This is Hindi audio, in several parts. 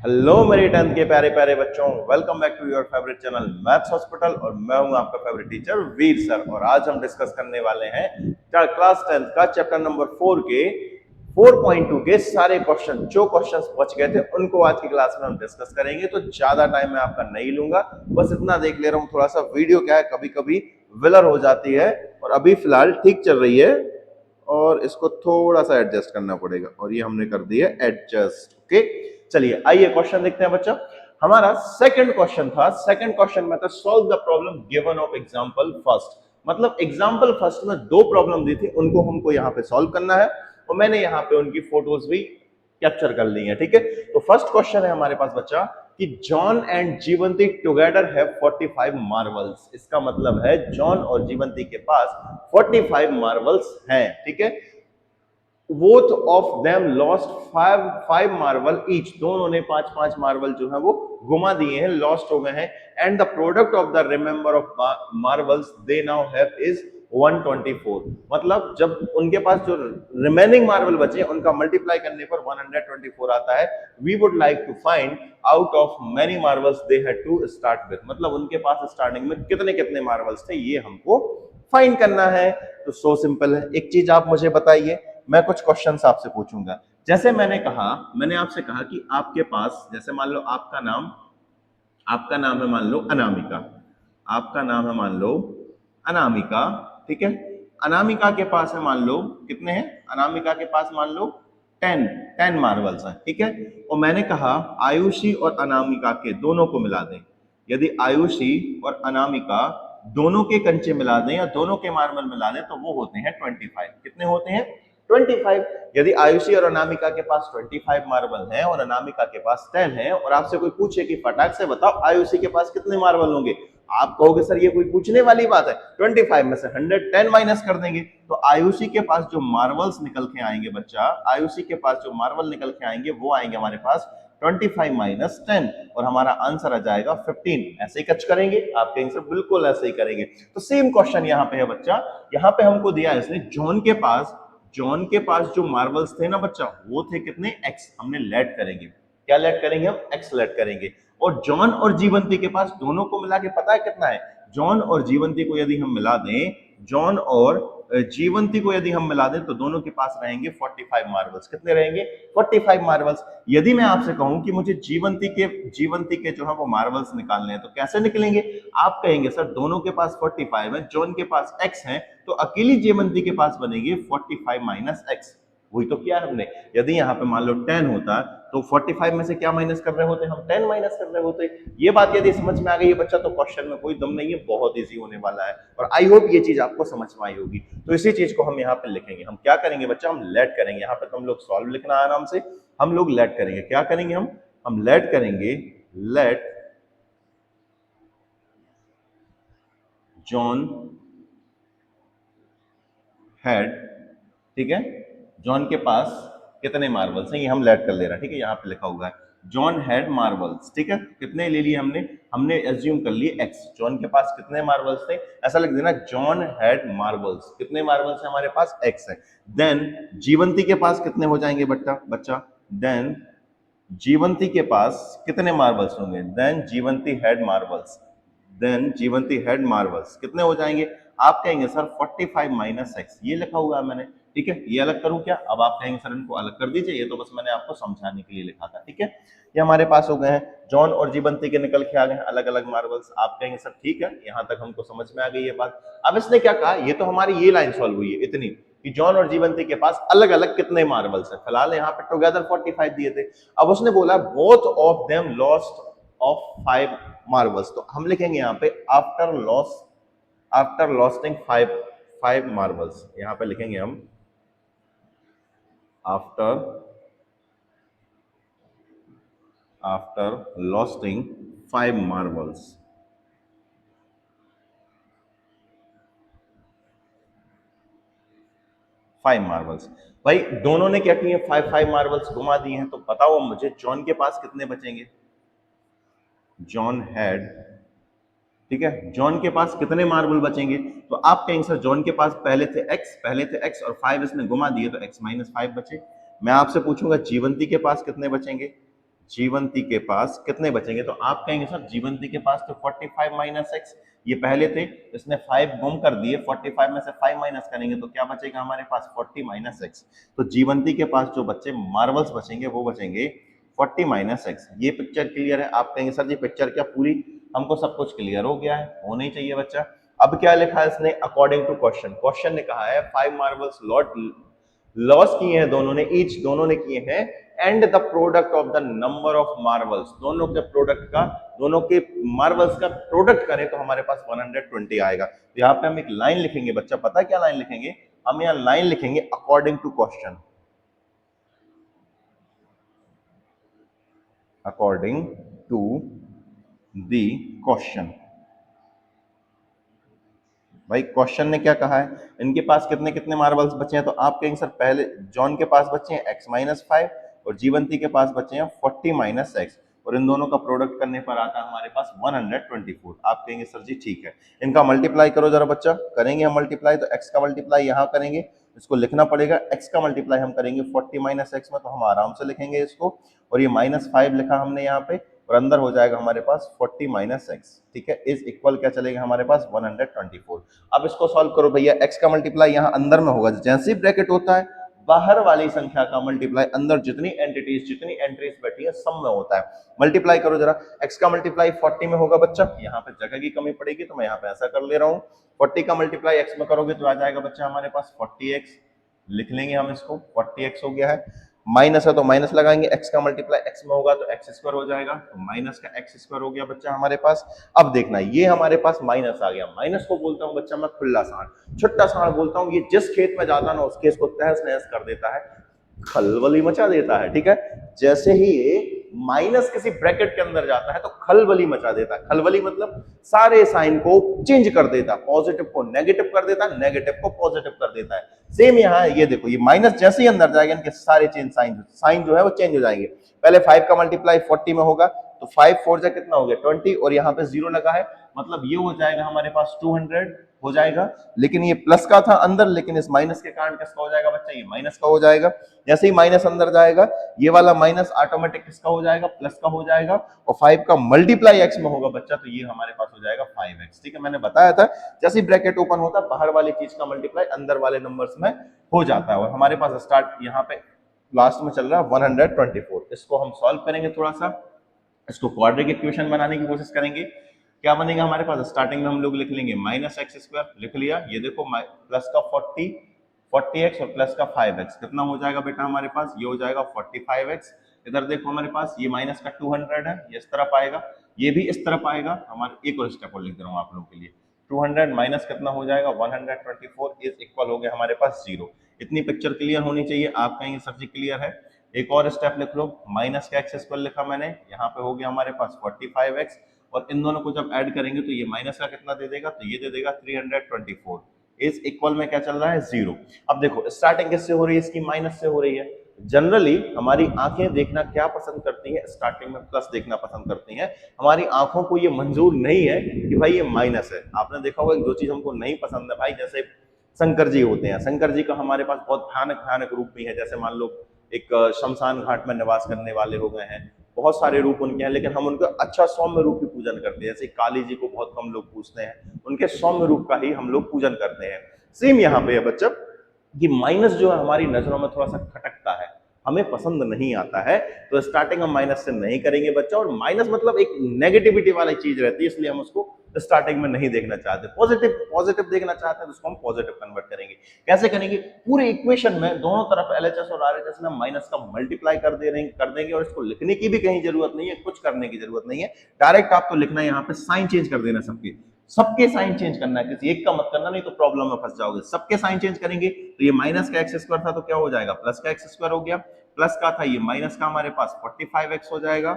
हेलो मेरे 10th के प्यारे प्यारे बच्चों, welcome back to your favourite channel maths hospital. और मैं हूं आपका फेवरेट टीचर वीर सर। और आज हम डिस्कस करने वाले हैं क्लास 10th का चैप्टर नंबर 4 के 4.2 के सारे क्वेश्चन। जो क्वेश्चंस बच गए थे उनको आज की क्लास में हम डिस्कस करेंगे। तो ज्यादा टाइम मैं आपका नहीं लूंगा, बस इतना देख ले रहा हूँ। थोड़ा सा वीडियो क्या है, कभी कभी विलर हो जाती है और अभी फिलहाल ठीक चल रही है और इसको थोड़ा सा एडजस्ट करना पड़ेगा। और ये हमने कर दिया एडजस्ट। ओके, चलिए आइए क्वेश्चन देखते हैं बच्चा। हमारा सेकंड क्वेश्चन था। सेकंड क्वेश्चन में था solve the problem given of example first. मतलब एग्जांपल फर्स्ट में दो प्रॉब्लम दी थी, उनको हमको यहाँ पे सॉल्व करना है और मैंने यहाँ पे उनकी फोटोज भी कैप्चर कर ली है। ठीक है, तो फर्स्ट क्वेश्चन है हमारे पास बच्चा कि John and Jivanti together have 45 marbles. इसका मतलब है जॉन और जीवंती के पास 45 मार्वल्स हैं। ठीक है, both of them lost five Marvel each. दोनों ने पांच पांच मार्वल जो है वो घुमा दिए हैं, लॉस्ट हो गए हैं। And the product of the remember of Marvels they now have is 124। मतलब जब उनके पास जो रिमेनिंग मार्वल बचे उनका मल्टीप्लाई करने पर 124 आता है। We would like to find out of many marbles they had to start with. मतलब उनके पास स्टार्टिंग में कितने कितने मार्वल्स थे, ये हमको फाइंड करना है। तो सो सिंपल है। एक चीज आप मुझे बताइए, मैं कुछ क्वेश्चंस आपसे पूछूंगा। जैसे मैंने आपसे कहा कि आपके पास, जैसे मान लो आपका नाम है मान लो अनामिका। आपका नाम है मान लो अनामिका। ठीक है, अनामिका के पास है मान लो कितने हैं, अनामिका के पास मान लो 10 मार्बल्स हैं। ठीक है, और मैंने कहा आयुषी और अनामिका के दोनों को मिला दें। यदि आयुषी और अनामिका दोनों के कंचे मिला दें या दोनों के मार्बल मिला दें तो वो होते हैं 25। कितने होते हैं? 25। यदि आयुषी और अनामिका के पास 25 मार्बल हैं और अनामिका के पास 10 है, और आपसे कोई पूछे कि फटाक से बताओ आयुषी के पास कितने मार्बल होंगे, आप कहोगे सर ये कोई पूछने वाली बात है, 25 में से 110 माइनस कर देंगे तो आयुषी के पास जो मार्बल्स निकल के आएंगे बच्चा, आयुषी के पास जो मार्बल निकल के आएंगे वो आएंगे हमारे पास 25 माइनस 10 और हमारा आंसर आ जाएगा 15। ऐसे ही कच करेंगे, आपके आंसर बिल्कुल ऐसे ही करेंगे। तो सेम क्वेश्चन यहाँ पे है बच्चा। यहाँ पे हमको दिया है इसने जॉन के पास जो मार्बल्स थे ना बच्चा, वो थे कितने? एक्स। हमने लेट करेंगे, क्या लेट करेंगे हम? एक्स लेट करेंगे। और जॉन और जीवंती के पास दोनों को मिला के पता है कितना है? जॉन और जीवंती को यदि हम मिला दें, जॉन और जीवंती को यदि हम मिला दें तो दोनों के पास रहेंगे 45 मार्बल्स। कितने रहेंगे? 45 मार्बल्स। यदि मैं आपसे कहूं कि मुझे जीवंती के जो है वो मार्बल्स निकालने हैं तो कैसे निकलेंगे? आप कहेंगे सर दोनों के पास 45 है, जॉन के पास एक्स है, तो अकेली जीवंती के पास बनेगी 45 माइनस एक्स। वही तो किया हमने। यदि यहाँ पे मान लो 10 होता तो 45 में से क्या माइनस कर रहे होते? हम 10 माइनस कर रहे होते। ये बात यदि समझ में आ गई है बच्चा तो क्वेश्चन में कोई दम नहीं है, बहुत इजी होने वाला है। और आई होप ये चीज आपको समझ में आई होगी। तो इसी चीज को हम यहाँ पे लिखेंगे। हम क्या करेंगे बच्चा? हम लेट करेंगे। यहाँ पे तो हम लोग सॉल्व लिखना है आराम से, हम लोग लेट करेंगे। क्या करेंगे हम लेट करेंगे। लेट जॉन हैड, ठीक है, जॉन के पास कितने मार्बल्स हैं ये हम लेट कर ले रहे हैं। ठीक है, यहाँ पे लिखा हुआ है जॉन हैड मार्बल्स। ठीक है, कितने ले लिए हमने एज्यूम कर लिए एक्स। जॉन के पास कितने मार्बल्स थे? ऐसा लिख देना जॉन हैड मार्बल्स। कितने मार्बल्स हैं हमारे पास? एक्स है। देन जीवंती के पास कितने हो जाएंगे बच्चा? देन जीवंती के पास कितने मार्बल्स होंगे? Then Jivanti had marbles. Then Jivanti had marbles कितने हो जाएंगे? आप कहेंगे सर 45 माइनस एक्स, ये लिखा हुआ है मैंने। ठीक है, ये अलग करूं क्या? अब आप कहेंगे सर इनको अलग कर दीजिए, ये तो बस मैंने आपको समझाने के लिए लिखा था। ठीक है, ये हमारे पास हो गए हैं। जॉन और जीवंती के निकल के आ गए हैं अलग अलग मार्बल्स। आप कहेंगे सर ठीक है, यहां तक हमको समझ में आ गई ये बात। अब इसने क्या कहा, ये तो हमारी ये लाइन सॉल्व हुई है इतनी कि जॉन और जीवंती के पास अलग अलग कितने मार्बल्स है। फिलहाल यहाँ पे टुगेदर 45 दिए थे। अब उसने बोला both of them lost of 5 marbles, तो हम लिखेंगे यहाँ पे आफ्टर लॉस्टिंग 5 मार्बल्स। यहाँ पे लिखेंगे हम आफ्टर लॉस्टिंग 5 मार्बल्स। 5 मार्बल्स। भाई दोनों ने क्या किए? 5 मार्बल्स घुमा दिए हैं। तो बताओ मुझे जॉन के पास कितने बचेंगे? जॉन हैड, ठीक है, जॉन के पास कितने मार्बल बचेंगे? तो आप कहेंगे सर जॉन के पास पहले थे एक्स और 5 इसने घुमा दिए तो एक्स माइनस 5 बचे। मैं आपसे पूछूंगा जीवंती के पास कितने बचेंगे? जीवंती के पास कितने बचेंगे? तो आप कहेंगे सर जीवंती के पास तो 45 माइनस एक्स, ये पहले थे, इसने 5 गुम कर दिए, 45 में से 5 माइनस करेंगे तो क्या बचेगा हमारे पास? 40 माइनस एक्स। तो जीवंती के पास जो बच्चे मार्वल्स बचेंगे वो बचेंगे 40 माइनस एक्स। ये पिक्चर क्लियर है? आप कहेंगे सर जी पिक्चर क्या पूरी, हमको सब कुछ क्लियर हो गया है, होना ही चाहिए बच्चा। अब क्या लिखा है इसने? अकॉर्डिंग टू क्वेश्चन, क्वेश्चन ने कहा है 5 मार्वल्स लॉस किए हैं दोनों ने, ईच दोनों ने किए हैं, and the product of the number of Marvels, दोनों के प्रोडक्ट का, दोनों के मार्वल्स का प्रोडक्ट करें तो हमारे पास 120 आएगा। तो यहाँ पे हम एक लाइन लिखेंगे बच्चा, पता है क्या लाइन लिखेंगे? हम यहाँ लाइन लिखेंगे according to question, according to the question. भाई क्वेश्चन ने क्या कहा है, इनके पास कितने कितने मार्बल्स बचे हैं? तो आप कहेंगे सर पहले जॉन के पास बचे हैं x माइनस 5 और जीवंती के पास बचे हैं 40 माइनस एक्स, और इन दोनों का प्रोडक्ट करने पर आता है हमारे पास 124। आप कहेंगे सर जी ठीक है, इनका मल्टीप्लाई करो जरा बच्चा। करेंगे हम मल्टीप्लाई, तो x का मल्टीप्लाई यहाँ करेंगे, इसको लिखना पड़ेगा, x का मल्टीप्लाई हम करेंगे 40 माइनस एक्स में, तो हम आराम से लिखेंगे इसको, और ये -5 लिखा हमने यहाँ पे, और अंदर हो जाएगा हमारे पास 40 माइनस एक्स, ठीक है, इज इक्वल क्या चलेगा हमारे पास? 124। अब इसको सॉल्व करो भैया, x का मल्टीप्लाई यहाँ अंदर में होगा, जैसे ही ब्रैकेट होता है बाहर वाली संख्या का मल्टीप्लाई अंदर जितनी एंटिटीज, जितनी एंट्रीज बैठी है सब में होता है। मल्टीप्लाई करो जरा, x का मल्टीप्लाई 40 में होगा बच्चा, यहाँ पे जगह की कमी पड़ेगी तो मैं यहाँ पे ऐसा कर ले रहा हूँ, 40 का मल्टीप्लाई x में करोगे तो आ जाएगा बच्चा हमारे पास 40x, लिख लेंगे हम इसको, 40x हो गया है। माइनस है तो माइनस लगाएंगे, x का मल्टीप्लाई x में होगा तो एक्स स्क्वायर हो जाएगा, तो माइनस का एक्स स्क्वायर हो गया बच्चा हमारे पास। अब देखना ये हमारे पास माइनस आ गया, माइनस को बोलता हूं बच्चा मैं खुला सांड, छुट्टा सांड बोलता हूं, ये जिस खेत में जाता ना उस खेत को तहस नहस कर देता है, खलबली मचा देता है, ठीक है। जैसे ही ये माइनस किसी ब्रैकेट के अंदर जाता है तो खलबली मचा देता है, खलबली मतलब सारे साइन को चेंज कर देता है, पॉजिटिव को नेगेटिव कर देता है, नेगेटिव को पॉजिटिव कर देता है। सेम यहाँ ये देखो, ये माइनस जैसे ही अंदर जाएगा इनके सारे चेंज साइन जो है वो चेंज हो जाएंगे। पहले 5 का मल्टीप्लाई 40 में होगा तो 5 4 जा कितना हो गया 20, और यहाँ पे 0 लगा है, मतलब ये हो जाएगा हमारे पास 200 हो जाएगा, लेकिन ये प्लस का था अंदर, लेकिन इस माइनस के कारण किसका हो जाएगा बच्चा? ये माइनस का हो जाएगा। जैसे ही माइनस अंदर जाएगा ये वाला माइनस ऑटोमेटिक किसका हो जाएगा? प्लस का हो जाएगा, और 5 का मल्टीप्लाई x में होगा बच्चा तो ये हमारे पास हो जाएगा 5x, ठीक है। मैंने बताया था जैसे ही ब्रैकेट ओपन होता है बाहर वाली चीज का मल्टीप्लाई अंदर वाले नंबर्स में हो जाता है, और हमारे पास स्टार्ट यहाँ पे लास्ट में चल रहा है 124। इसको हम सॉल्व करेंगे थोड़ा सा, इसको क्वाड्रेटिक इक्वेशन बनाने की कोशिश करेंगे। क्या बनेगा हमारे पास? स्टार्टिंग में हम लोग लिख लेंगे माइनस एक्स स्क्वायर, लिख लिया, ये देखो प्लस का 40x और प्लस का 5x कितना हो जाएगा बेटा हमारे पास? ये हो जाएगा 45x। इधर देखो हमारे पास ये माइनस का 200 है, ये इस तरफ आएगा, ये भी इस तरफ आएगा। हमारे एक और स्टेप और लिख दे रहा हूँ आप लोगों के लिए, 200 माइनस कितना हो जाएगा? 124 इज इक्वल हो गया हमारे पास 0। इतनी पिक्चर क्लियर होनी चाहिए। आप कहेंगे सर जी क्लियर है, एक और स्टेप लिख लो, माइनस का एक्स स्क्वायर लिखा मैंने, यहाँ पे हो गया हमारे पास 45x, और इन दोनों को जब ऐड करेंगे तो ये माइनस का कितना दे देगा? तो ये दे देगा 324 इज इक्वल में क्या चल रहा है? 0। अब देखो स्टार्टिंग किससे हो रही है? इसकी माइनस से हो रही है। जनरली हमारी आंखें देखना क्या पसंद करती हैं? स्टार्टिंग में प्लस देखना पसंद करती हैं। हमारी आंखों को ये मंजूर नहीं है कि भाई ये माइनस है। आपने देखा होगा जो चीज हमको नहीं पसंद है भाई, जैसे शंकर जी होते हैं, शंकर जी का हमारे पास बहुत भयानक भयानक रूप भी है। जैसे मान लो एक शमशान घाट में निवास करने वाले हो गए हैं, बहुत सारे रूप उनके हैं, लेकिन हम उनका अच्छा सौम्य रूप की पूजन करते हैं। जैसे काली जी को बहुत कम लोग पूजते हैं, उनके सौम्य रूप का ही हम लोग पूजन करते हैं। सेम यहाँ पे है बच्चा, कि माइनस जो है हमारी नजरों में थोड़ा सा खटकता है, हमें पसंद नहीं आता है, तो स्टार्टिंग हम माइनस से नहीं करेंगे बच्चा। और माइनस मतलब एक नेगेटिविटी वाली चीज रहती है, इसलिए हम उसको स्टार्टिंग में नहीं देखना चाहते। पॉजिटिव देखना चाहते हैं तो उसको हम पॉजिटिव कन्वर्ट करेंगे। कैसे करेंगे? पूरे इक्वेशन में दोनों तरफ एलएचएस और आरएचएस में माइनस का मल्टीप्लाई कर देंगे, और इसको लिखने की भी कहीं जरूरत नहीं है, कुछ करने की जरूरत नहीं है। डायरेक्ट आपको लिखना है, यहाँ पे साइन चेंज कर देना, सबके साइन चेंज करना है, किसी एक का मत करना, नहीं तो प्रॉब्लम में फंस जाओगे। सबके साइन चेंज करेंगे तो ये माइनस का एक्स स्क्वायर था तो क्या हो जाएगा? प्लस का एक्स स्क्वायर हो गया, प्लस का था ये माइनस का हमारे पास 45x हो जाएगा,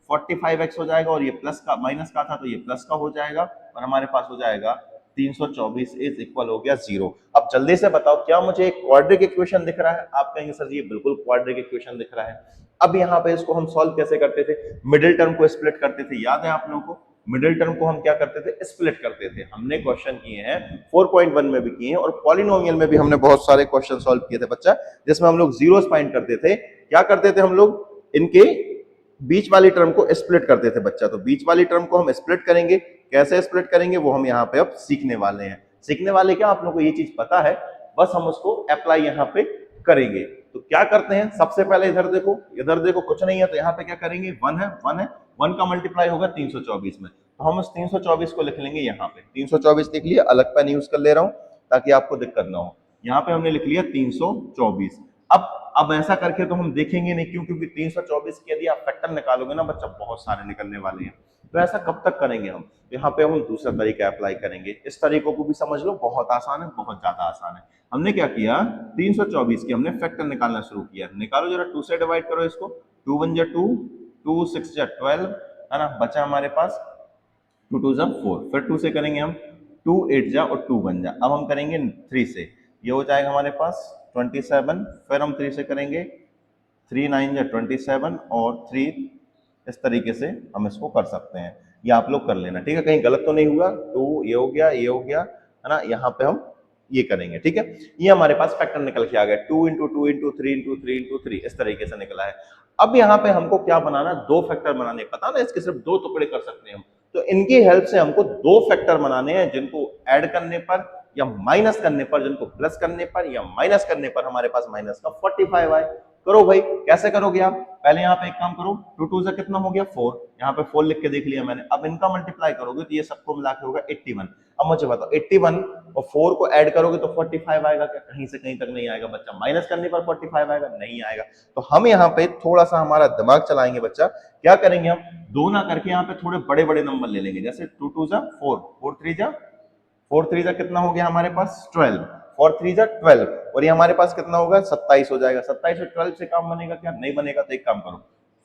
45x हो जाएगा, और ये प्लस का माइनस का था तो ये प्लस का हो जाएगा, और हमारे पास हो जाएगा 324 इज इक्वल हो गया 0। अब जल्दी से बताओ क्या मुझे एक क्वाड्रेटिक इक्वेशन दिख रहा है? आप कहेंगे सर ये बिल्कुल क्वाड्रेटिक इक्वेशन दिख रहा है। अब यहाँ पे इसको हम सॉल्व कैसे करते थे? मिडिल टर्म को स्प्लिट करते थे, याद है आप लोगों को? मिडिल टर्म को हम क्या करते थे? स्प्लिट करते थे। हमने क्वेश्चन किए हैं 4.1 में भी किए हैं, और पॉलिनोमियल में भी हमने बहुत सारे क्वेश्चन सॉल्व किए थे बच्चा, जिसमें हम लोग जीरोस फाइंड करते थे। क्या करते थे हम लोग? इनके बीच वाली टर्म को स्प्लिट करते थे बच्चा, तो बीच वाली टर्म को हम स्प्लिट करेंगे। कैसे स्प्लिट करेंगे वो हम यहाँ पे अब सीखने वाले हैं। सीखने वाले क्या, आप लोगों को ये चीज पता है, बस हम उसको अप्लाई यहाँ पे करेंगे। तो क्या करते हैं, सबसे पहले इधर देखो कुछ नहीं है, तो यहाँ पे क्या करेंगे, 1 का मल्टीप्लाई होगा 324 में, तो हम उस 324 को लिख लेंगे यहाँ पे। 324 लिख लिया, अलग पेन यूज कर ले रहा हूँ ताकि आपको दिक्कत ना हो। यहाँ पे हमने लिख लिया 324। अब ऐसा करके तो हम देखेंगे नहीं, क्यों, क्योंकि 324 के यदि आप फैक्टर निकालोगे ना बच्चा, बहुत सारे निकलने वाले हैं। तो ऐसा कब तक करेंगे हम, यहाँ पे हम दूसरा तरीका अप्लाई करेंगे। इस तरीकों को भी समझ लो, बहुत आसान है, बहुत ज्यादा आसान है। हमने क्या किया, 324 की हमने फैक्टर निकालना शुरू किया। निकालो जरा, 2 से डिवाइड करो इसको, 2 1 जा 2, 2 6 जा 12, है ना, बचा हमारे पास 2 2 जा 4, फिर 2 से करेंगे हम, 2 8 जा और 2 1 जा। अब हम करेंगे 3 से, ये हो जाएगा हमारे पास 27, फिर हम 3 से करेंगे, 3 9 जा 27 और 3, इस तरीके से हम इसको कर सकते हैं। ये आप लोग कर लेना, ठीक है, कहीं गलत तो नहीं हुआ। तो ये हो गया, ये हो गया, है ना, यहाँ पे हम ये करेंगे, ठीक है। ये हमारे पास फैक्टर निकल के आ गया, 2 इंटू 2 इंटू 3 इंटू 3 इंटू 3, इस तरीके से निकला है। अब यहाँ पे हमको क्या बनाना, दो फैक्टर बनाने, पता ना इसके सिर्फ दो टुकड़े कर सकते हैं हम, तो इनकी हेल्प से हमको दो फैक्टर बनाने हैं, जिनको ऐड करने पर या माइनस करने पर, जिनको प्लस करने पर या माइनस करने पर हमारे पास माइनस का 45 आए। करो भाई, कैसे करोगे आप, पहले यहाँ पे एक काम करो, 2 2 से कितना हो गया 4, यहाँ पे 4 लिख के देख लिया मैंने। अब इनका मल्टीप्लाई करोगे तो ये सबको मिला के होगा 81। अब मुझे बताओ, 81 और 4 को ऐड करोगे तो 45 आएगा क्या, कहीं से कहीं तक नहीं आएगा बच्चा। माइनस करने पर 45 आएगा, नहीं आएगा। तो हम यहाँ पे थोड़ा सा हमारा दिमाग चलाएंगे बच्चा। क्या करेंगे हम, दो ना करके यहाँ पे थोड़े बड़े बड़े नंबर ले लेंगे, जैसे 2 2 जा 4, 4 3 जा कितना हो गया हमारे पास 12, 4 3 जा 12, और ये हमारे पास कितना होगा 27 हो जाएगा। 27 और 12 से काम बनेगा क्या, नहीं बनेगा। तो एक काम करो,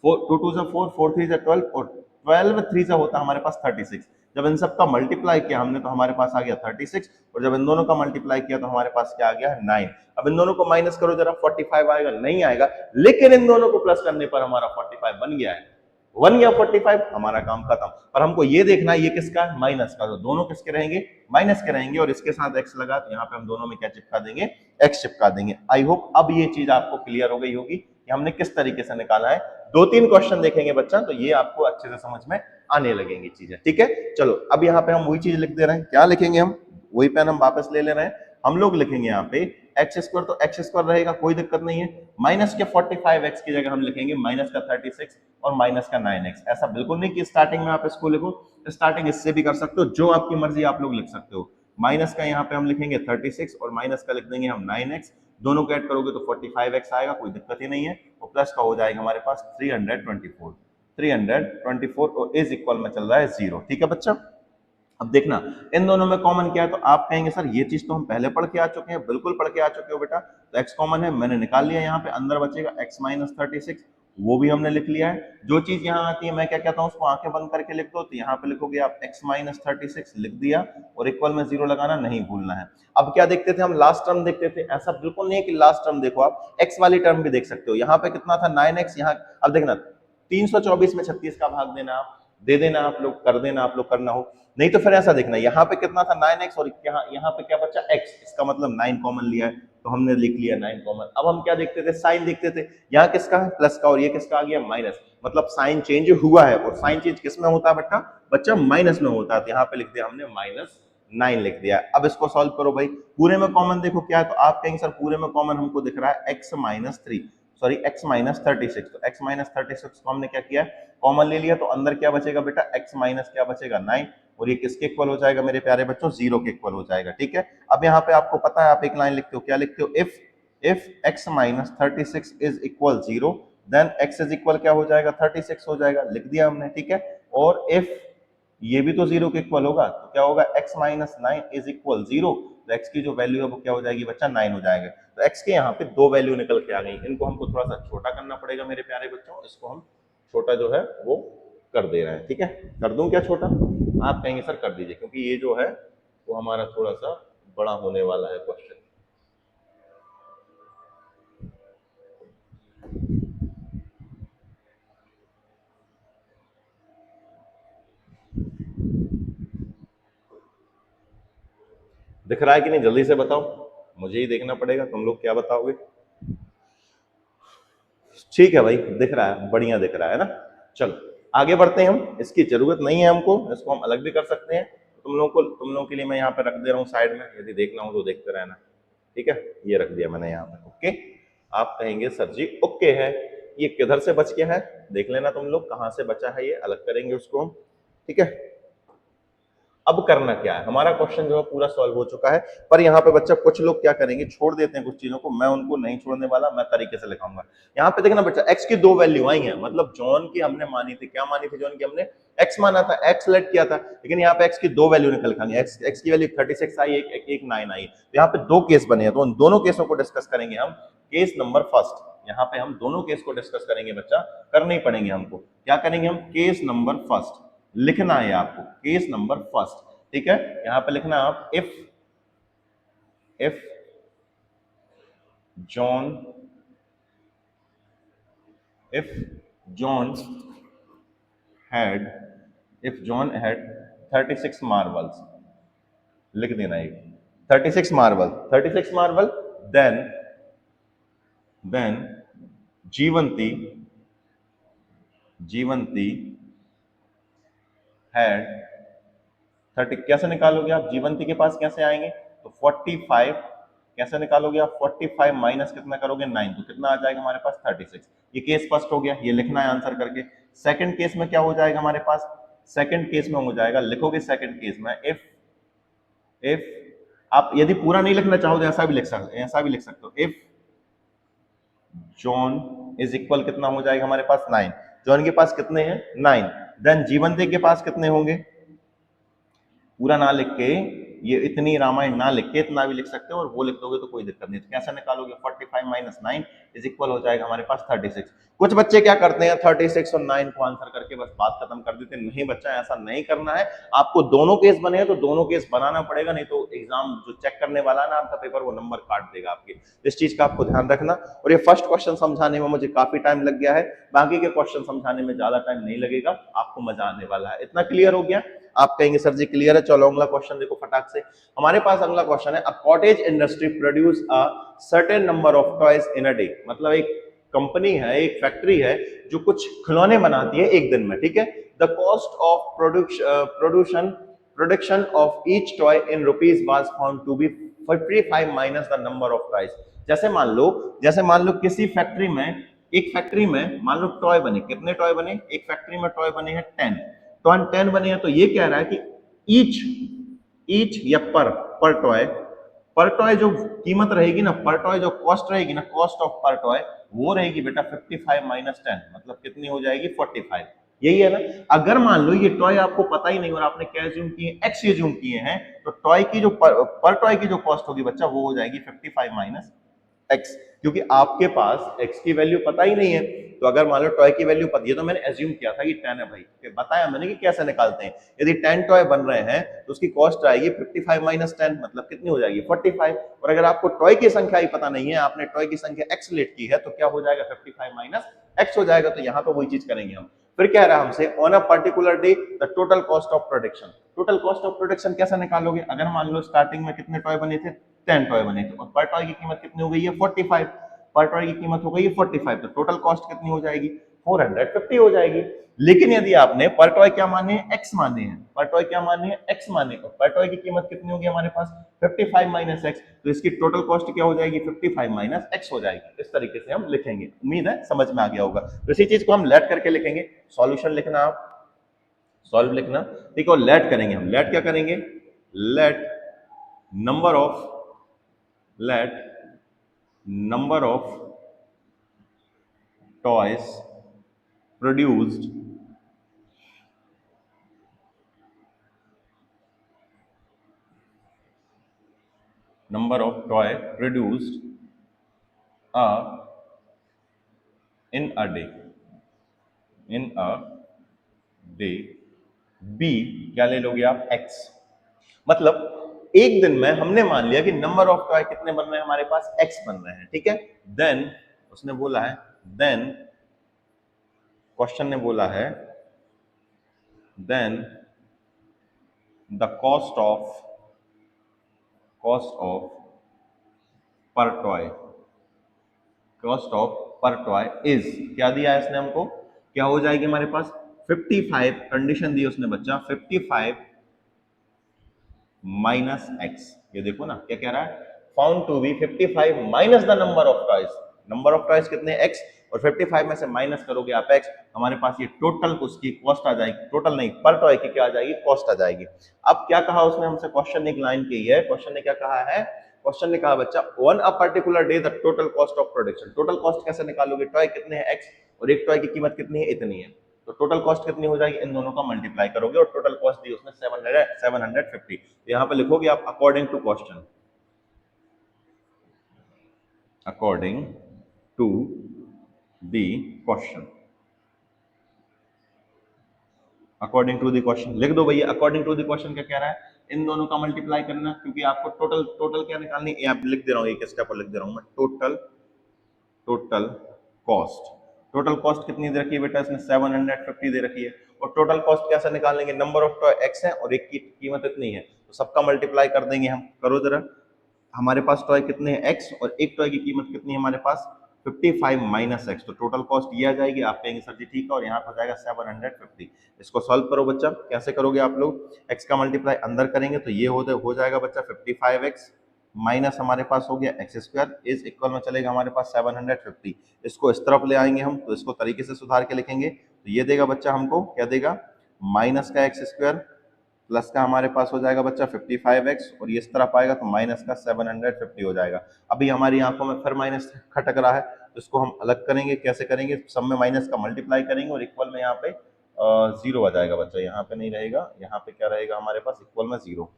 2 2 जा 4, 4 3 जा 12 और 12 3 जा होता है हमारे पास 36। जब इन सब का मल्टीप्लाई किया हमने तो हमारे पास आ गया 36, और जब इन दोनों का मल्टीप्लाई किया तो हमारे पास क्या आ गया 9। अब इन दोनों को माइनस करो जरा, 45 आएगा, नहीं आएगा। लेकिन इन दोनों को प्लस करने पर हमारा 45 बन गया है। 1 या 45, हमारा काम खत्म। पर हमको ये देखना है ये किसका है, माइनस का, तो दोनों किसके रहेंगे, माइनस के रहेंगे। और इसके साथ एक्स लगा, तो यहाँ पे हम दोनों में क्या चिपका देंगे, एक्स चिपका देंगे। आई होप अब ये चीज आपको क्लियर हो गई होगी कि हमने किस तरीके से निकाला है। 2-3 क्वेश्चन देखेंगे बच्चा, तो ये आपको अच्छे से समझ में आने लगेंगी चीजें, ठीक है। चलो अब यहाँ पे हम वही चीज लिख दे रहे हैं, क्या लिखेंगे हम, वही पेन हम वापस ले ले रहे हैं। हम लोग लिखेंगे यहाँ पे एक्स स्क्वायर, तो एक्स स्क्वायर रहेगा, कोई दिक्कत नहीं है। माइनस के 45 एक्स की जगह हम लिखेंगे माइनस का 36 और माइनस का 9x। ऐसा बिल्कुल नहीं कि स्टार्टिंग में आप इसको लिखो, स्टार्टिंग इससे भी कर सकते हो, जो आपकी मर्जी आप लोग लिख सकते हो। माइनस का यहाँ पे हम लिखेंगे 36 और माइनस का लिख देंगे हम 9x, दोनों को ऐड करोगे तो 45x आएगा, कोई दिक्कत ही नहीं है। और प्लस का हो जाएगा हमारे पास 324 और इज इक्वल में चल रहा है 0, ठीक है बच्चा। अब देखना इन दोनों में कॉमन क्या है, तो आप कहेंगे सर ये चीज तो हम पहले पढ़ के आ चुके हैं। बिल्कुल पढ़ के आ चुके हो बेटा। तो x कॉमन है, मैंने निकाल लिया, यहाँ पे अंदर बचेगा x माइनस 36, वो भी हमने लिख लिया है। जो चीज यहाँ आती है मैं क्या कहता हूँ, उसको आंखें बंद करके लिख दो। तो यहाँ पे लिखोगे आप x माइनस 36 लिख दिया, और इक्वल में 0 लगाना नहीं भूलना है। अब क्या देखते थे हम, लास्ट टर्म देखते थे। ऐसा बिल्कुल नहीं है कि लास्ट टर्म देखो, आप x वाली टर्म भी देख सकते हो। यहाँ पे कितना था 9x, यहाँ अब देखना 324 में 36 का भाग देना, आप दे देना, आप लोग कर देना, आप लोग करना हो। नहीं तो फिर ऐसा देखना, यहाँ पे कितना था 9x और यहाँ पे क्या बचा x, इसका मतलब 9 कॉमन लिया है, तो हमने लिख लिया 9 कॉमन। अब हम क्या देखते थे, साइन देखते थे। यहाँ किसका है प्लस का, और ये किसका आ गया माइनस, मतलब साइन चेंज हुआ है। और साइन चेंज किस में होता है बेटा, बच्चा माइनस में होता है। तो यहाँ पे लिख दिया हमने माइनस 9 लिख दिया। अब इसको सॉल्व करो भाई, पूरे में कॉमन देखो क्या है। तो आप कहेंगे सर पूरे में कॉमन हमको दिख रहा है x minus 3, sorry x minus 36। तो x माइनस 36 को हमने क्या किया, कॉमन ले लिया। तो अंदर क्या बचेगा बेटा, x माइनस क्या बचेगा 9, और ये किसके इक्वल हो जाएगा मेरे प्यारे बच्चों, 0 के इक्वल हो जाएगा, ठीक है। अब यहाँ पे आपको पता है, आप एक लाइन लिखते हो, क्या लिखते हो, if x minus 36 is equal 0 then x is equal क्या हो जाएगा 36 हो जाएगा, लिख दिया हमने, ठीक है। और इफ ये भी तो 0 के इक्वल होगा, तो क्या होगा x माइनस 9 इज इक्वल 0, तो x की जो वैल्यू है वो क्या हो जाएगी बच्चा 9 हो जाएगा। तो x के यहाँ पे दो वैल्यू निकल के आ गई। इनको हमको थोड़ा सा छोटा करना पड़ेगा मेरे प्यारे बच्चों। इसको हम छोटा जो है वो कर दे रहे हैं, ठीक है। कर दूं क्या छोटा, आप कहेंगे सर कर दीजिए, क्योंकि ये जो है वो हमारा थोड़ा सा बड़ा होने वाला है क्वेश्चन। दिख रहा है कि नहीं, जल्दी से बताओ, मुझे ही देखना पड़ेगा, तुम लोग क्या बताओगे। ठीक है भाई, दिख रहा है, बढ़िया दिख रहा है ना। चलो आगे बढ़ते हैं हम, इसकी जरूरत नहीं है हमको, इसको हम अलग भी कर सकते हैं। तुम लोगों के लिए मैं यहाँ पे रख दे रहा हूँ साइड में, यदि देखना हो तो देखते रहना। ठीक है, ये रख दिया मैंने यहाँ पे। ओके, आप कहेंगे सर जी ओके है, ये किधर से बच गया है देख लेना तुम लोग, कहाँ से बचा है, ये अलग करेंगे उसको हम। ठीक है, अब करना क्या है, हमारा क्वेश्चन जो है पूरा सॉल्व हो चुका है। पर यहाँ पे बच्चा कुछ लोग क्या करेंगे, छोड़ देते हैं कुछ चीजों को, मैं उनको नहीं छोड़ने वाला, मैं तरीके से लिखाऊंगा। यहाँ पे देखना बच्चा, एक्स की दो वैल्यू आई है, मतलब जॉन की हमने मानी थी, क्या मानी थी जॉन की हमने, एक्स माना था, एक्स सेलेक्ट किया था, लेकिन यहाँ पे एक्स की दो वैल्यू निकल खानी, एक्स की वैल्यू 36 आई, एक 9 आई, तो यहाँ पे दो केस बने हैं, तो उन दोनों केसों को डिस्कस करेंगे हम। केस नंबर फर्स्ट, यहाँ पे हम दोनों केस को डिस्कस करेंगे बच्चा, करने ही पड़ेंगे हमको। क्या करेंगे हम, केस नंबर फर्स्ट लिखना है आपको, केस नंबर फर्स्ट। ठीक है, यहां पे लिखना आप, if John had if John had 36 marbles, लिख देना एक 36 मार्बल, देन जीवंती had 30, कैसे निकालोगे आप, जीवंती के पास कैसे आएंगे, तो 45 कैसे निकालोगे आप, 45 माइनस कितना करोगे 9, तो कितना आ जाएगा हमारे पास 36। ये केस फर्स्ट हो गया, ये लिखना है आंसर करके। सेकंड केस में क्या हो जाएगा हमारे पास, सेकंड केस में हो जाएगा, लिखोगे सेकंड केस में, इफ आप यदि पूरा नहीं लिखना चाहो तो ऐसा भी लिख सकते हो, इफ जॉन इज इक्वल, कितना हो जाएगा हमारे पास 9, जॉन के पास कितने हैं 9, देन जीवंती के पास कितने होंगे, पूरा ना लिख के, ये इतनी रामायण ना लिख के इतना भी लिख सकते हो, और वो लिख दोगे तो कोई दिक्कत नहीं। तो कैसे निकालोगे, 45 माइनस 9 इज इक्वल हो जाएगा हमारे पास 36। कुछ बच्चे क्या करते हैं, 36 और 9 को आंसर करके बस बात खत्म कर देते हैं। नहीं बच्चा, ऐसा नहीं करना है, आपको दोनों केस बने हैं तो दोनों केस बनाना पड़ेगा, नहीं तो एग्जाम जो चेक करने वाला है ना आपका पेपर, वो नंबर काट देगा आपके। इस चीज का आपको ध्यान रखना। और ये फर्स्ट क्वेश्चन समझाने में मुझे काफी टाइम लग गया है, बाकी के क्वेश्चन समझाने में ज्यादा टाइम नहीं लगेगा, आपको मजा आने वाला है। इतना क्लियर हो गया, आप कहेंगे सर जी क्लियर है। चलो अगला क्वेश्चन देखो फटाक से, हमारे पास अगला क्वेश्चन है, a cottage industry produce a certain number of toys in a day, मतलब एक कंपनी है, एक फैक्ट्री है जो कुछ खिलौने बनाती है एक दिन में। ठीक है, the cost of production of each toy in rupees was found to be 45 minus the number of toys. जैसे मान लो किसी फैक्ट्री में, एक फैक्ट्री में मान लो टॉय बने, कितने टॉय बने, एक फैक्ट्री में टॉय बने हैं 10, तो 10 बने हैं, तो ये कह रहा है कि ईच ईच या पर टॉय जो कीमत रहेगी ना, पर टॉय जो कॉस्ट रहेगी ना, कॉस्ट ऑफ पर टॉय, वो रहेगी बेटा 55 माइनस 10, मतलब कितनी हो जाएगी 45। यही है ना। अगर मान लो ये टॉय आपको पता ही नहीं और आपने क्या एज्यूम किए, एक्स एज्यूम किए हैं, तो टॉय की जो पर टॉय की जो कॉस्ट होगी बच्चा, वो हो जाएगी 55 माइनस एक्स, क्योंकि आपके पास एक्स की वैल्यू पता ही नहीं है। तो अगर मान लो टॉय की वैल्यू पता है, तो मैंने एज्यूम किया था कि 10 है भाई, कि बताया मैंने कि कैसे निकालते हैं। यदि 10 टॉय बन रहे हैं तो उसकी कॉस्ट आएगी 55 माइनस 10, मतलब कितनी हो जाएगी 45। और अगर आपको टॉय की संख्या ही पता नहीं है, आपने टॉय की संख्या एक्स लेट की है, तो क्या हो जाएगा 55 माइनस एक्स हो जाएगा। तो यहाँ तो वही चीज करेंगे हम। फिर कह रहा है हमसे, on a particular day the total cost of production. Total cost of production कैसे निकालोगे, अगर मान लो स्टार्टिंग में कितने टॉय बने थे, 10 टॉय बने थे, और पर टॉय की कीमत कितनी हो गई है 45, पर टॉय की कीमत हो गई है 45, तो टोटल कॉस्ट कितनी हो जाएगी 450 हो जाएगी। लेकिन यदि आपने पर टॉय क्या माने हैं, एक्स माने हैं, पर टॉय क्या माने हैं, एक्स माने, और पर टॉय की कीमत कितनी होगी हमारे पास 55 माइनस एक्स, तो इसकी टोटल कॉस्ट क्या हो जाएगी 55 माइनस एक्स हो जाएगी। इस तरीके से हम लिखेंगे, उम्मीद है समझ में आ गया होगा। तो इसी चीज को हम लेट करके लिखेंगे, सॉल्यूशन लिखना आप, सॉल्व लिखना, ठीक है। और लेट करेंगे हम, लेट क्या करेंगे, let number of let number of toys produced number of toy produced in a day, in a day। b क्या ले लोगे आप, x, मतलब एक दिन में हमने मान लिया कि नंबर ऑफ टॉय कितने बन रहे हैं हमारे पास, x बन रहे हैं। ठीक है, देन उसने बोला है, देन क्वेश्चन ने बोला है, then the cost of per toy, cost of per toy is, क्या दिया है इसने हमको क्या हो जाएगी हमारे पास 55, कंडीशन दी उसने बच्चा 55 माइनस एक्स। ये देखो ना क्या कह रहा है, found to be 55 minus the number of toys. Number of toys कितने, एक्स, और 55 में से माइनस करोगे आप एक्स, हमारे पास ये टोटल उसकी कॉस्ट आ जाएगी, टोटल नहीं पर टॉय की क्या आ जाएगी, कॉस्ट आ जाएगी। अब क्या कहा उसने हमसे, क्वेश्चन ने एक लाइन की है, क्वेश्चन ने क्या कहा है, क्वेश्चन ने कहा बच्चा on a particular day the total cost of production. Total cost कैसे निकालोगे, टॉय कितने हैं एक्स, और एक टॉय की कीमत कितनी है, इतनी है, तो टोटल कॉस्ट कितनी हो जाएगी, इन दोनों का मल्टीप्लाई करोगे, और टोटल कॉस्ट दी उसने 750। यहां पे लिखोगे आप according to question, according to the question, according to the question लिख दो भैया। अकॉर्डिंग टू द क्वेश्चन क्या कह रहा है, इन दोनों का मल्टीप्लाई करना, क्योंकि आपको टोटल टोटल क्या निकालनी है, यहाँ लिख दे रहा हूँ, एक स्टेप पर लिख दे रहा हूँ मैं, total total cost. Total cost कितनी दे रखी है बेटा, इसने 750 दे रखी है, और टोटल कॉस्ट कैसे निकालेंगे, नंबर ऑफ टॉय एक्स है और एक की कीमत इतनी है, तो सबका मल्टीप्लाई कर देंगे हम। करो जरा, हमारे पास टॉय कितने हैं एक्स, और एक टॉय की कीमत कितनी है हमारे पास 55 माइनस एक्स, तो टोटल कॉस्ट ये आ जाएगी, आप कहेंगे सर जी ठीक है, और यहाँ पर हो जाएगा 750। इसको सॉल्व करो बच्चा, कैसे करोगे आप लोग, एक्स का मल्टीप्लाई अंदर करेंगे तो ये हो जाएगा बच्चा 55x माइनस हमारे पास हो गया एक्स स्क्वायर इज इक्वल में चलेगा हमारे पास 750। इसको इस तरफ ले आएंगे हम, तो इसको तरीके से सुधार के लिखेंगे, तो ये देगा बच्चा हमको, क्या देगा, माइनस का एक्स स्क्वायर प्लस का हमारे पास हो जाएगा बच्चा 55x, और ये इस तरफ आएगा तो माइनस का 750 हो जाएगा। अभी हमारी आंखों में फिर माइनस खटक रहा है, तो इसको हम अलग करेंगे, कैसे करेंगे, सब में माइनस का मल्टीप्लाई करेंगे, और इक्वल में यहाँ पे जीरो आ जाएगा बच्चा, यहाँ पे नहीं रहेगा, यहाँ पे क्या रहेगा हमारे पास, इक्वल में जीरो।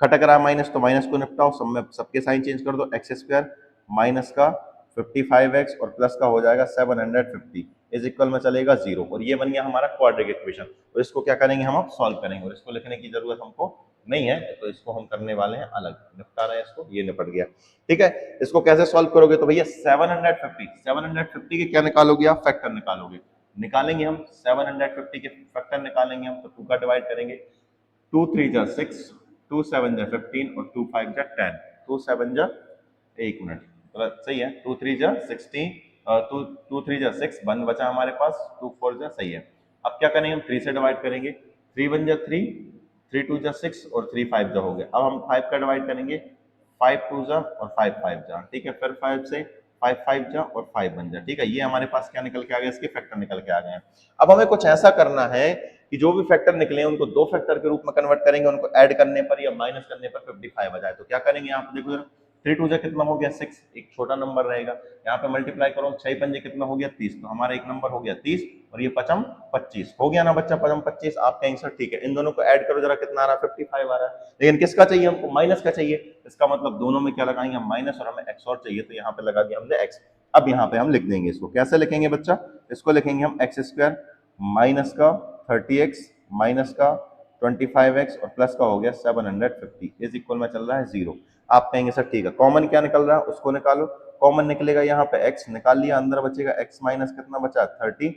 खटक रहा है माइनस, तो माइनस को निपटाओ, सब में सबके साइन चेंज कर दो, एक्स स्क्वायर माइनस का 55x और प्लस का हो जाएगा 750 इज इक्वल में चलेगा जीरो, और ये बन गया हमारा क्वाड्रेटिक इक्वेशन। और इसको क्या करेंगे हम, अब सॉल्व करेंगे, और इसको लिखने की जरूरत हमको नहीं है, तो इसको हम करने वाले हैं अलग, निपटा रहे हैं इसको, ये निपट गया, ठीक है। इसको कैसे सॉल्व करोगे, तो भैया 750 के क्या निकालोगे आप, फैक्टर निकालोगे, निकालेंगे हम 750 के फैक्टर निकालेंगे हम, तो 2 का डिवाइड करेंगे, 2 3 जा 6, 2 7 जा 15 और 2 5 जा 10, 2 7 जा, एक मिनट, सही है, 2 3 जा 16, 2 3 जा 6, 1 बचा हमारे पास, 2 4 जा, सही है। अब क्या करेंगे हम, 3 से डिवाइड करेंगे, 3 1 जा 3, 3 2 जा 6 और 3 5 जा हो गया। अब हम 5 का डिवाइड करेंगे, 5 2 जा और 5 5 जा, ठीक है, फिर 5 से 5 5 जा और 5 1 जा, ठीक है, ये हमारे पास क्या निकल के आ गया, इसके फैक्टर निकल के आ गए हैं। अब हमें कुछ ऐसा करना है कि जो भी फैक्टर निकले उनको दो फैक्टर के रूप में कन्वर्ट करेंगे, उनको ऐड करने पर या माइनस करने पर 55 आ जाए, तो क्या करेंगे यहाँ पे देखो, 3 2 जा कितना हो गया 6, एक छोटा नंबर रहेगा, यहाँ पे मल्टीप्लाई करो, 6 पंजे कितना हो गया 30, तो हमारा एक नंबर हो गया 30, और ये पचम 25 हो गया ना बच्चा, पचम 25 आपका आंसर, ठीक है। इन दोनों को ऐड करो जरा, कितना आ रहा है 55 आ रहा है, लेकिन किसका चाहिए हमको, माइनस का चाहिए, इसका मतलब दोनों में क्या लगाएंगे हम, माइनस, और हमें एक्स और चाहिए, तो यहाँ पे लगा दिया हमने एक्स। अब यहाँ पे हम लिख देंगे इसको, कैसे लिखेंगे बच्चा, इसको लिखेंगे हम एक्स स्क्वायर माइनस का 30x माइनस का 25x और प्लस का हो गया 750 इज इक्वल में चल रहा है जीरो। आप कहेंगे सर ठीक है, कॉमन क्या निकल रहा है उसको निकालो, कॉमन निकलेगा यहाँ पे x निकाल लिया, अंदर बचेगा x माइनस कितना बचा 30,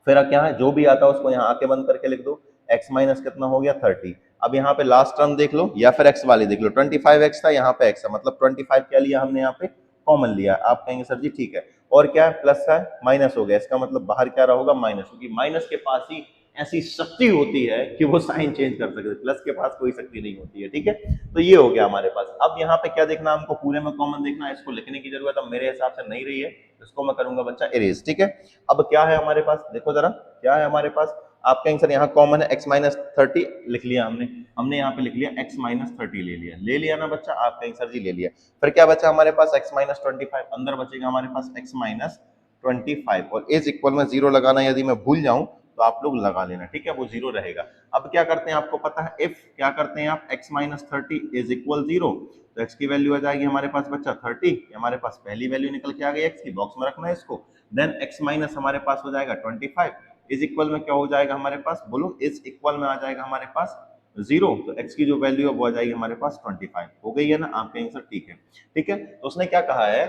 फिर क्या है जो भी आता है उसको यहाँ आके बंद करके लिख दो, x माइनस कितना हो गया 30। अब यहाँ पे लास्ट टर्म देख लो या फिर x वाली देख लो, 25x था यहाँ पे x है, मतलब 25 क्या लिया हमने यहाँ पे, कॉमन लिया। आप कहेंगे सर जी ठीक है, और क्या है प्लस का माइनस हो गया, इसका मतलब बाहर क्या रहा होगा माइनस, क्योंकि माइनस के पास ही ऐसी शक्ति होती है कि वो साइन चेंज कर सकते, प्लस के पास कोई शक्ति नहीं होती है, ठीक है। तो ये हो गया हमारे पास। अब यहाँ पे क्या देखना हमको, पूरे में कॉमन देखना है, इसको लिखने की जरूरत अब मेरे हिसाब से नहीं रही है, इसको मैं करूंगा बच्चा इरेज, ठीक है। अब क्या है हमारे पास, देखो जरा क्या है हमारे पास, आप कहेंगे सर यहाँ कॉमन है x माइनस 30 लिख लिया हमने, हमने यहाँ पे लिख लिया x माइनस 30 ले लिया ना बच्चा, आप कहेंगे सर जी ले लिया। फिर क्या बचा हमारे पास x माइनस 25, अंदर बचेगा हमारे पास x माइनस 25, और इज इक्वल में जीरो लगाना, यदि मैं भूल जाऊं तो आप लोग लगा लेना, ठीक है, वो जीरो रहेगा। अब क्या करते हैं आपको पता है, इफ क्या करते हैं आप, x minus 30 is equal zero, तो x की वैल्यू आ जाएगी हमारे पास बच्चा 30, हमारे पास पहली वैल्यू निकल के आ गई x की, बॉक्स में रखना है इसको, देन x माइनस हमारे पास हो जाएगा 25 इज इक्वल में क्या हो जाएगा हमारे पास, बोलो, इज इक्वल में आ जाएगा हमारे पास जीरो, तो x की जो वैल्यू है वो आ जाएगी हमारे पास 25, हो गई है ना, आपके आंसर ठीक है, ठीक है। तो उसने क्या कहा है,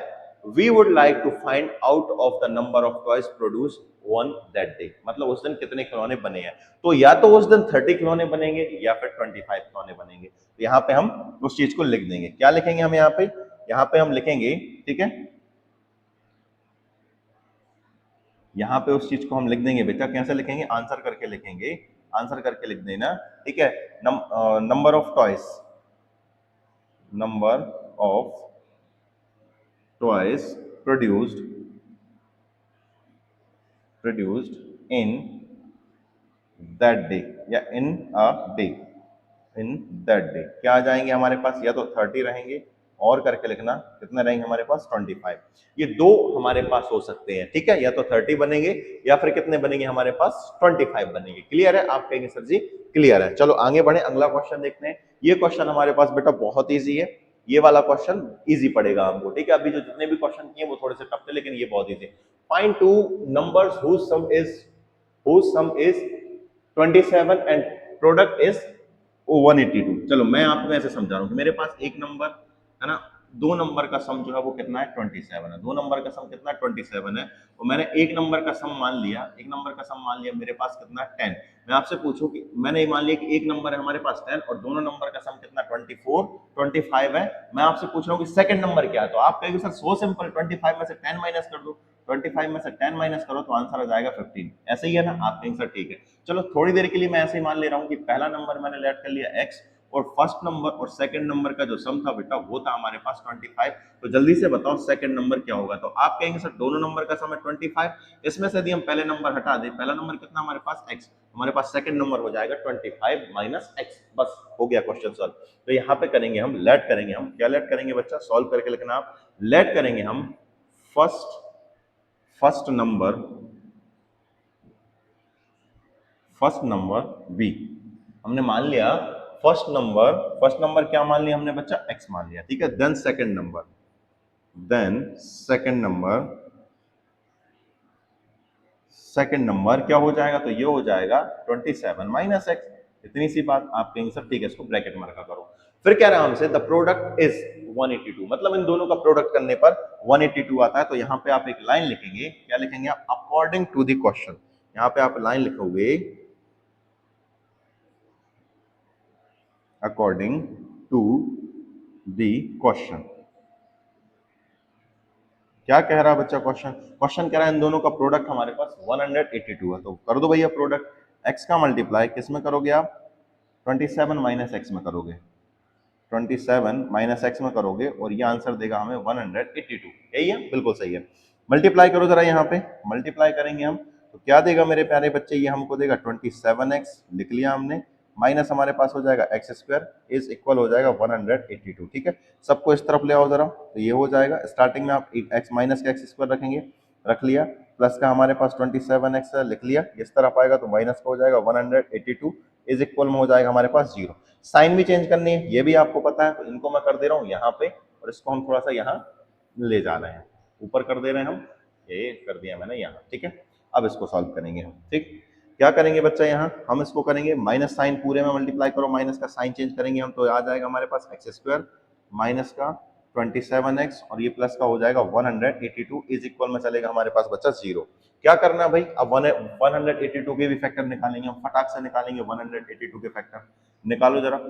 we would like to find out of the number of toys produce on that day, मतलब उस दिन कितने खिलौने बने हैं, तो या तो उस दिन 30 खिलौने बनेंगे या फिर 25 खिलौने बनेंगे, तो यहाँ पे हम उस चीज को लिख देंगे, क्या लिखेंगे हम यहाँ पे हम लिखेंगे, ठीक है, यहाँ पे उस चीज को हम लिख देंगे बेटा, कैसे लिखेंगे, आंसर करके लिखेंगे, आंसर करके लिख देना, ठीक है। Number of toys, number of toys produced in that day या in a day, in that day क्या आ जाएंगे हमारे पास, या तो 30 रहेंगे और करके लिखना कितने रहेंगे हमारे पास 25। ये दो हमारे पास हो सकते हैं, ठीक है, या तो 30 बनेंगे या फिर कितने बनेंगे हमारे पास 25 बनेंगे। क्लियर है, आप कहेंगे सर जी क्लियर है। चलो आगे बढ़े, अगला क्वेश्चन देखते हैं। ये क्वेश्चन हमारे पास बेटा बहुत ईजी है, ये वाला क्वेश्चन इजी पड़ेगा हमको, ठीक है। अभी जो जितने भी क्वेश्चन किए वो थोड़े से टफ थे, लेकिन ये बहुत इजी है। Find two numbers whose sum is 27 and product is 182। चलो मैं आपको ऐसे समझा रहा हूँ कि मेरे पास एक नंबर है ना, दो नंबर का सम जो है वो कितना है 27 है, दो नंबर का सम कितना है 27 है, और मैंने एक नंबर का सम मान लिया, एक नंबर का सम मान लिया मेरे पास कितना है 10। मैं आपसे पूछूं कि मैंने मान लिया कि एक नंबर है हमारे पास 10 और दोनों नंबर का सम कितना 25 है, मैं आपसे पूछ रहा हूँ कि सेकंड नंबर क्या है, तो आप कहेंगे सर सो सिंपल, 25 में से 10 माइनस कर दो, 25 में से 10 माइनस करो तो आंसर आ जाएगा 15। ऐसे ही है ना, आप कहेंगे सर ठीक है। चलो थोड़ी देर के लिए मैं ऐसे ही मान ले रहा हूँ कि पहला नंबर मैंने लेट कर लिया x, और फर्स्ट नंबर और सेकंड नंबर का जो सम था बेटा वो था हमारे पास 25। तो जल्दी से बताओ सेकंड नंबर क्या होगा, तो आप कहेंगे सर दोनों नंबर का सम है 25, इसमें से यदि हम पहले नंबर हटा दें, पहला नंबर कितना हमारे पास x, हमारे पास सेकंड नंबर हो जाएगा 25 माइनस x, बस हो गया क्वेश्चन सॉल्व। तो यहाँ पे करेंगे हम लेट करेंगे, हम क्या लेट करेंगे बच्चा, सॉल्व करके लिखना आप, लेट करेंगे हम फर्स्ट नंबर बी, हमने मान लिया फर्स्ट नंबर क्या मान लिया हमने बच्चा x मान लिया, ठीक है। देन सेकंड नंबर क्या हो जाएगा, तो ये हो जाएगा 27 माइनस x, इतनी सी बात। आप कहेंगे सर ठीक है इसको ब्रैकेट में रखा करो। फिर कह रहा है हमसे द प्रोडक्ट इज 182, मतलब इन दोनों का प्रोडक्ट करने पर 182 आता है। तो यहाँ पे आप एक लाइन लिखेंगे, क्या लिखेंगे आप, अकॉर्डिंग टू द क्वेश्चन, यहाँ पे आप लाइन लिखोगे अकॉर्डिंग टू द क्वेश्चन। क्या कह रहा है बच्चा क्वेश्चन कह रहा है इन दोनों का प्रोडक्ट हमारे पास 182 है, तो कर दो भैया प्रोडक्ट, x का मल्टीप्लाई किस में करोगे आप, 27 माइनस एक्स में करोगे, 27 माइनस एक्स में करोगे और ये आंसर देगा हमें 182। यही है, बिल्कुल सही है। मल्टीप्लाई करो जरा, यहाँ पे मल्टीप्लाई करेंगे हम तो क्या देगा मेरे प्यारे बच्चे, ये हमको देगा 27x लिख लिया हमने, माइनस हमारे पास हो जाएगा एक्स स्क्वायर इज इक्वल हो जाएगा 182, ठीक है। सबको इस तरफ ले आओ जरा, तो ये हो जाएगा, स्टार्टिंग में आप एक्स माइनस का एक्स स्क्वायर रखेंगे, रख लिया, प्लस का हमारे पास 27x लिख लिया, इस तरफ आएगा तो माइनस का हो जाएगा 182 इज इक्वल में हो जाएगा हमारे पास 0। साइन भी चेंज करनी है, ये भी आपको पता है, तो इनको मैं कर दे रहा हूँ यहाँ पे, और इसको हम थोड़ा सा यहाँ ले जा रहे हैं, ऊपर कर दे रहे हैं हम, ये कर दिया मैंने यहाँ, ठीक है। अब इसको सॉल्व करेंगे हम, ठीक। क्या करेंगे बच्चा, यहाँ हम इसको करेंगे माइनस साइन पूरे में मल्टीप्लाई करो, माइनस का साइन चेंज करेंगे हम, तो आ जाएगा हमारे पास एक्स स्क्वायर माइनस का 27x और ये प्लस का हो जाएगा 182 इज इक्वल में चलेगा हमारे पास बच्चा 0। क्या करना है भाई, अब 182 के भी फैक्टर निकालेंगे हम, फटाक से निकालेंगे 182 के फैक्टर, निकालो जरा,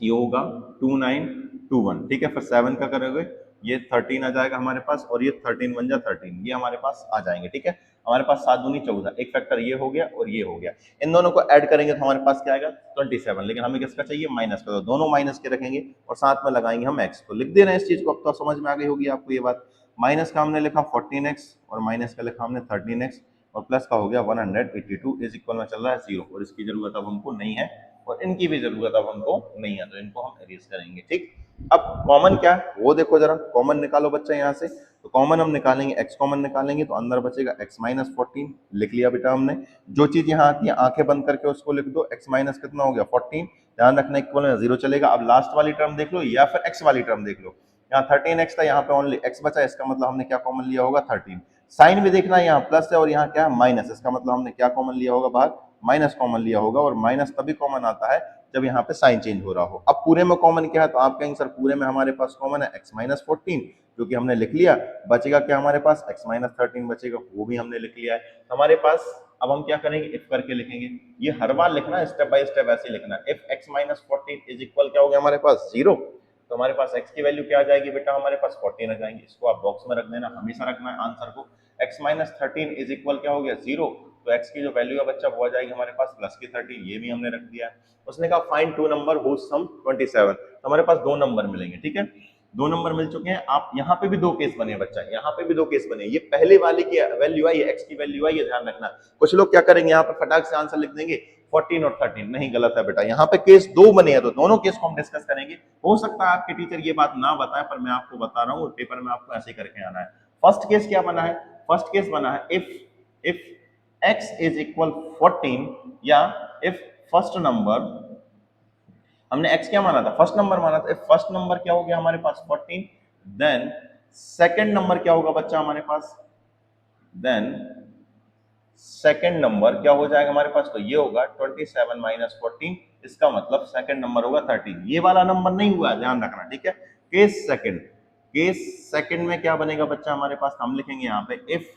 ये होगा 2921, ठीक है। फिर 7 का करोगे ये 13 आ जाएगा हमारे पास, और ये 13 बन जा 13, ये हमारे पास आ जाएंगे, ठीक है। हमारे पास 7 दूनी 14, एक फैक्टर ये हो गया और ये हो गया, इन दोनों को ऐड करेंगे तो हमारे पास क्या आएगा 27, लेकिन हमें किसका चाहिए, माइनस का, तो दोनों माइनस के रखेंगे और साथ में लगाएंगे हम एक्स, तो लिख दे रहे हैं इस चीज को, अब तो समझ में आ गई होगी आपको ये बात। माइनस का हमने लिखा 14x और माइनस का लिखा हमने 13x और प्लस का हो गया 182 इज इक्वल में चल रहा है 0, और इसकी जरूरत अब हमको नहीं है और इनकी भी जरूरत अब हमको नहीं है, तो इनको हम एरेज करेंगे, ठीक। अब कॉमन क्या है वो देखो जरा, कॉमन निकालो बच्चा यहाँ से, तो कॉमन हम निकालेंगे, x कॉमन निकालेंगे तो अंदर बचेगा x माइनस 14, लिख लिया बेटा हमने। जो चीज यहाँ आती है आंखें बंद करके उसको लिख दो, x माइनस कितना हो गया 14, ध्यान रखना इक्वल में 0 चलेगा। अब लास्ट वाली टर्म देख लो या फिर x वाली टर्म देख लो, यहाँ 13x था, यहाँ पे ओनली x बचा, इसका मतलब हमने क्या कॉमन लिया होगा 13। साइन भी देखना, यहाँ प्लस है और यहाँ क्या है माइनस, इसका मतलब हमने क्या कॉमन लिया होगा बाहर, माइनस कॉमन लिया होगा, और माइनस तभी कॉमन आता है जब यहाँ पे साइन चेंज हो रहा हो। अब पूरे में कॉमन क्या है, तो आप कहेंगे सर पूरे में हमारे पास कॉमन है x माइनस 14, जो कि हमने लिख लिया, बचेगा क्या हमारे पास x माइनस 13 बचेगा, वो भी हमने लिख लिया है हमारे पास। अब हम क्या करेंगे, इफ करके लिखेंगे, ये हर बार लिखना है स्टेप बाय स्टेप, ऐसे लिखना, if x minus 14 is equal क्या हो गया हमारे पास 0, तो हमारे पास x की वैल्यू क्या आ जाएगी बेटा, हमारे पास 14 आ जाएंगे। इसको आप बॉक्स में रख देना, हमेशा रखना है आंसर को, x माइनस 13 इज इक्वल क्या हो गया 0, तो x की जो वैल्यू है बच्चा वो आ जाएगी हमारे पास प्लस की 13, ये भी हमने रख दिया। उसने कहा find two number whose sum 27, तो हमारे पास दो नंबर मिलेंगे, ठीक है, दो नंबर मिल चुके हैं। आप यहाँ पे भी दो केस बने बच्चा, यहाँ पे भी दो केस बने, ये पहले वाले की वैल्यू आई है, x की वैल्यू आई है, ध्यान रखना। कुछ लोग क्या करेंगे यहाँ पे फटाक से आंसर लिख देंगे 14 और 13, नहीं गलत है बेटा, यहाँ पे केस दो बने हैं तो दोनों केस को हम डिस्कस करेंगे। हो सकता है आपके टीचर ये बात ना बताए, पर मैं आपको बता रहा हूँ, पेपर में आपको ऐसे करके आना है। फर्स्ट केस क्या बना है, फर्स्ट केस बना है इफ x इज इक्वल 14, या इफ फर्स्ट नंबर, हमने x क्या माना था, फर्स्ट नंबर माना था, इफ फर्स्ट नंबर क्या हो गया हमारे पास 14, देन सेकंड नंबर क्या होगा बच्चा हमारे पास, देन सेकंड नंबर क्या हो जाएगा हमारे पास, तो ये होगा 27 माइनस 14, इसका मतलब सेकंड नंबर होगा 13, ये वाला नंबर नहीं हुआ, ध्यान रखना, ठीक है। केस सेकंड में क्या बनेगा बच्चा हमारे पास, हम लिखेंगे यहाँ पे इफ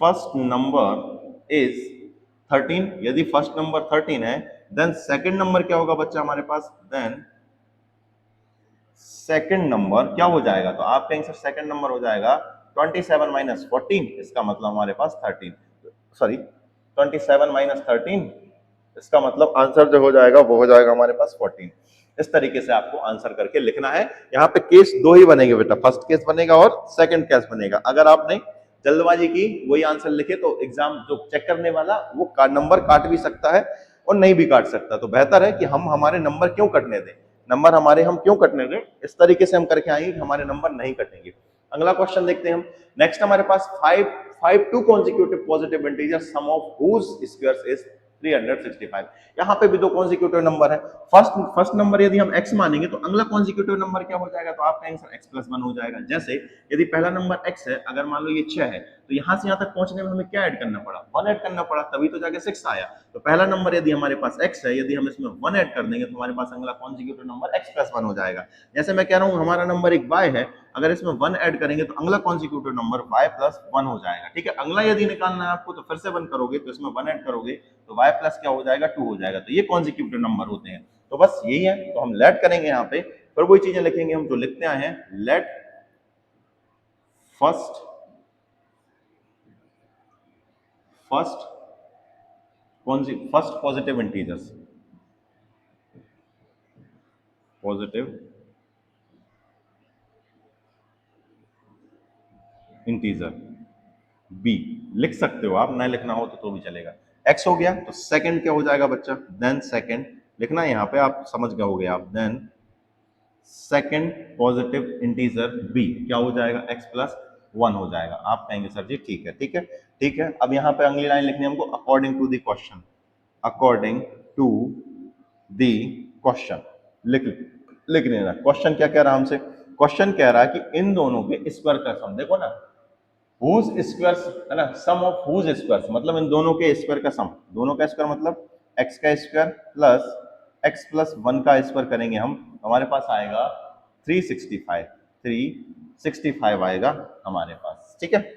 फर्स्ट नंबर इज 13, यदि फर्स्ट नंबर 13 है, देन सेकंड नंबर क्या होगा बच्चा हमारे पास, देन सेकंड नंबर क्या हो जाएगा, तो आप कहेंगे सर सेकंड नंबर हो जाएगा 27 माइनस 14, इसका मतलब हमारे पास 13, सॉरी 27 माइनस 13, इसका मतलब आंसर जो हो जाएगा वो हो जाएगा हमारे पास 14। इस तरीके से आपको आंसर करके लिखना है। यहाँ पे केस दो ही बनेंगे बेटा, फर्स्ट केस बनेगा और सेकंड केस बनेगा। अगर आपने जल्दबाजी की वही आंसर लिखे तो एग्जाम जो चेक करने वाला वो नंबर काट भी सकता है और नहीं भी काट सकता, तो बेहतर है कि हम हमारे नंबर क्यों कटने दें, नंबर हमारे हम क्यों कटने दें, इस तरीके से हम करके आएंगे हमारे नंबर नहीं कटेंगे। अगला क्वेश्चन देखते हैं हम। नेक्स्ट हमारे पास 5 two consecutive positive integer sum of whose squares is 365। यहाँ पे भी दो कॉन्जिक्यूटिव नंबर है। फर्स्ट नंबर यदि हम x मानेंगे तो अगला कॉन्जिक्यूटिव नंबर क्या हो जाएगा, तो आप कहेंगे सर x प्लस 1 हो जाएगा। जैसे यदि पहला नंबर x है, अगर मान लो ये 6 है, तो यहाँ से यहाँ तक पहुंचने में हमें क्या ऐड करना पड़ा, 1 ऐड करना पड़ा, तभी तो जाके 6 आया। तो पहला नंबर यदि हमारे पास x है, यदि हम इसमें 1 ऐड कर देंगे तो हमारे पास अगला कॉन्जिक्यूटिव नंबर x प्लस 1 हो जाएगा। जैसे मैं कह रहा हूँ हमारा नंबर एक y है, अगर इसमें 1 ऐड करेंगे तो अगला कॉन्जिक्यूटिव नंबर y प्लस 1 हो जाएगा, ठीक है। अगला यदि निकालना है आपको तो फिर से 1 करोगे, तो इसमें 1 ऐड करोगे तो y प्लस क्या हो जाएगा 2 हो जाएगा। तो ये कॉन्जिक्यूटिव नंबर होते हैं। तो बस यही है, तो हम लेट करेंगे यहाँ पे, फिर वही चीजें लिखेंगे हम जो लिखते आए हैं, let first positive integers, positive integer b लिख सकते हो आप, ना लिखना हो तो भी चलेगा। x हो गया तो सेकंड क्या हो जाएगा बच्चा, देन सेकंड लिखना है यहाँ पे, आप समझ गए होगे आप, then second positive integer b क्या हो जाएगा, x प्लस 1 हो जाएगा। आप कहेंगे सर जी ठीक है, ठीक है, ठीक है। अब यहाँ पे अगली लाइन लिखनी है हमको, according to the question, according to the question लिख लेना। क्वेश्चन क्या कह रहा है हमसे, क्वेश्चन कह रहा है कि इन दोनों के स्क्वायर का सम, देखो ना हुज स्क्वायर्स है ना, सम ऑफ हुज स्क्वायर्स मतलब इन दोनों के स्क्वायर का सम, दोनों का स्क्वायर मतलब x का स्क्वायर प्लस x प्लस 1 का स्क्वायर करेंगे हम, हमारे पास आएगा 365 आएगा हमारे पास, ठीक है।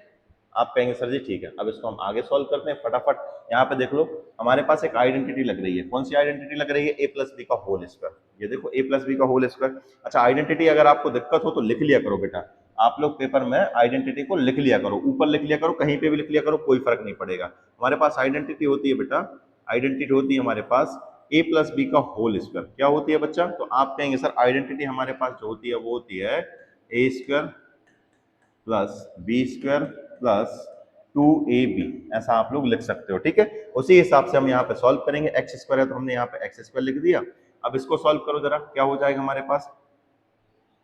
आप कहेंगे सर जी ठीक है, अब इसको हम आगे सॉल्व करते हैं फटाफट। यहाँ पे देख लो हमारे पास एक आइडेंटिटी लग रही है, कौन सी आइडेंटिटी लग रही है, a प्लस बी का होल स्क्वायर, ये देखो a प्लस बी का होल स्क्वायर। अच्छा आइडेंटिटी अगर आपको दिक्कत हो तो लिख लिया करो बेटा, आप लोग पेपर में आइडेंटिटी को लिख लिया करो, ऊपर लिख लिया करो, कहीं पे भी लिख लिया करो, कोई फर्क नहीं पड़ेगा। हमारे पास आइडेंटिटी होती है बेटा, आइडेंटिटी होती है हमारे पास a प्लस बी का होल स्क्वायर, क्या होती है बच्चा, तो आप कहेंगे सर आइडेंटिटी हमारे पास जो होती है वो होती है a square plus b square plus 2ab, ऐसा आप लोग लिख सकते हो, ठीक है। उसी हिसाब से हम यहाँ पे सॉल्व करेंगे, एक्स स्क्वायर है तो हमने यहाँ पे एक्स स्क्वायर लिख दिया। अब इसको सॉल्व करो जरा, क्या हो जाएगा हमारे पास,